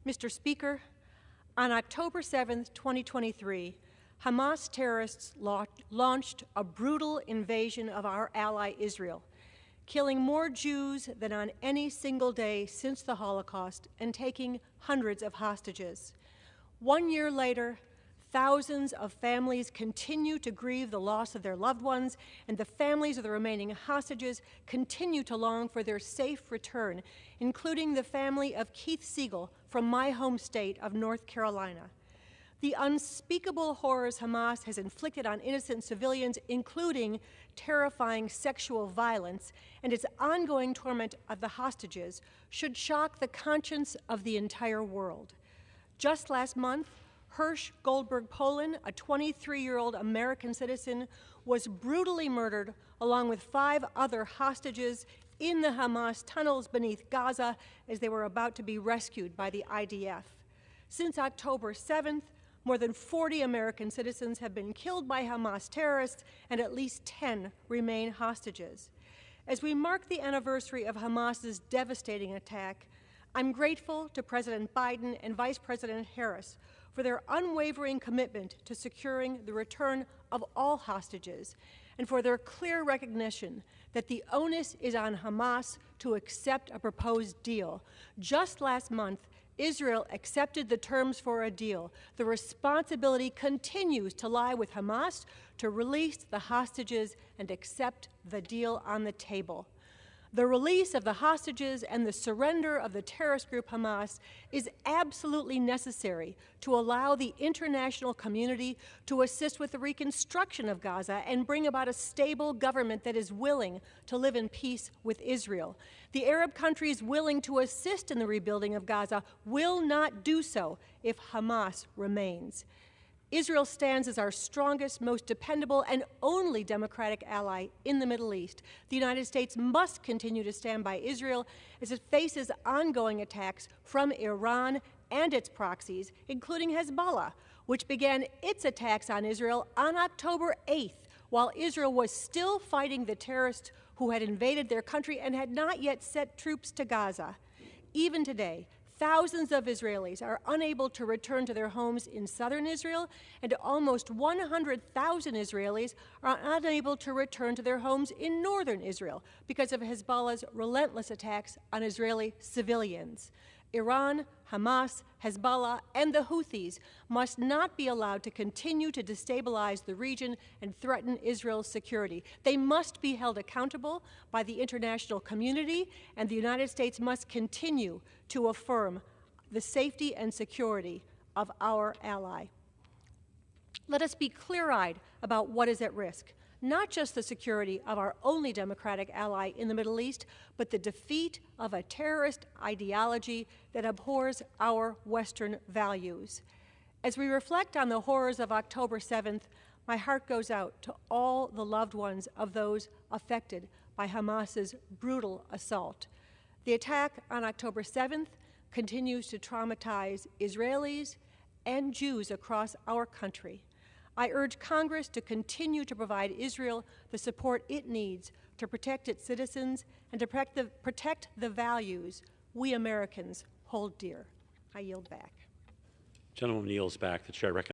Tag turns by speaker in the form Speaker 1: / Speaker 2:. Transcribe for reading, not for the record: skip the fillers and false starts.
Speaker 1: Mr. Speaker, on October 7, 2023, Hamas terrorists launched a brutal invasion of our ally Israel, killing more Jews than on any single day since the Holocaust and taking hundreds of hostages. 1 year later, thousands of families continue to grieve the loss of their loved ones, and the families of the remaining hostages continue to long for their safe return, including the family of Keith Siegel from my home state of North Carolina. The unspeakable horrors Hamas has inflicted on innocent civilians, including terrifying sexual violence, and its ongoing torment of the hostages, should shock the conscience of the entire world. Just last month, Hirsch Goldberg Polin, a 23-year-old American citizen, was brutally murdered along with 5 other hostages in the Hamas tunnels beneath Gaza as they were about to be rescued by the IDF. Since October 7th, more than 40 American citizens have been killed by Hamas terrorists, and at least 10 remain hostages. As we mark the anniversary of Hamas's devastating attack, I'm grateful to President Biden and Vice President Harris for their unwavering commitment to securing the return of all hostages, and for their clear recognition that the onus is on Hamas to accept a proposed deal. Just last month, Israel accepted the terms for a deal. The responsibility continues to lie with Hamas to release the hostages and accept the deal on the table. The release of the hostages and the surrender of the terrorist group Hamas is absolutely necessary to allow the international community to assist with the reconstruction of Gaza and bring about a stable government that is willing to live in peace with Israel. The Arab countries willing to assist in the rebuilding of Gaza will not do so if Hamas remains. Israel stands as our strongest, most dependable, and only democratic ally in the Middle East. The United States must continue to stand by Israel as it faces ongoing attacks from Iran and its proxies, including Hezbollah, which began its attacks on Israel on October 8th, while Israel was still fighting the terrorists who had invaded their country and had not yet sent troops to Gaza. Even today, thousands of Israelis are unable to return to their homes in southern Israel, and almost 100,000 Israelis are unable to return to their homes in northern Israel because of Hezbollah's relentless attacks on Israeli civilians. Iran, Hamas, Hezbollah, and the Houthis must not be allowed to continue to destabilize the region and threaten Israel's security. They must be held accountable by the international community, and the United States must continue to affirm the safety and security of our ally. Let us be clear-eyed about what is at risk. Not just the security of our only democratic ally in the Middle East, but the defeat of a terrorist ideology that abhors our Western values. As we reflect on the horrors of October 7th, my heart goes out to all the loved ones of those affected by Hamas's brutal assault. The attack on October 7th continues to traumatize Israelis and Jews across our country. I urge Congress to continue to provide Israel the support it needs to protect its citizens and to protect the values we Americans hold dear. I yield back.
Speaker 2: Gentleman yields back. The chair recognizes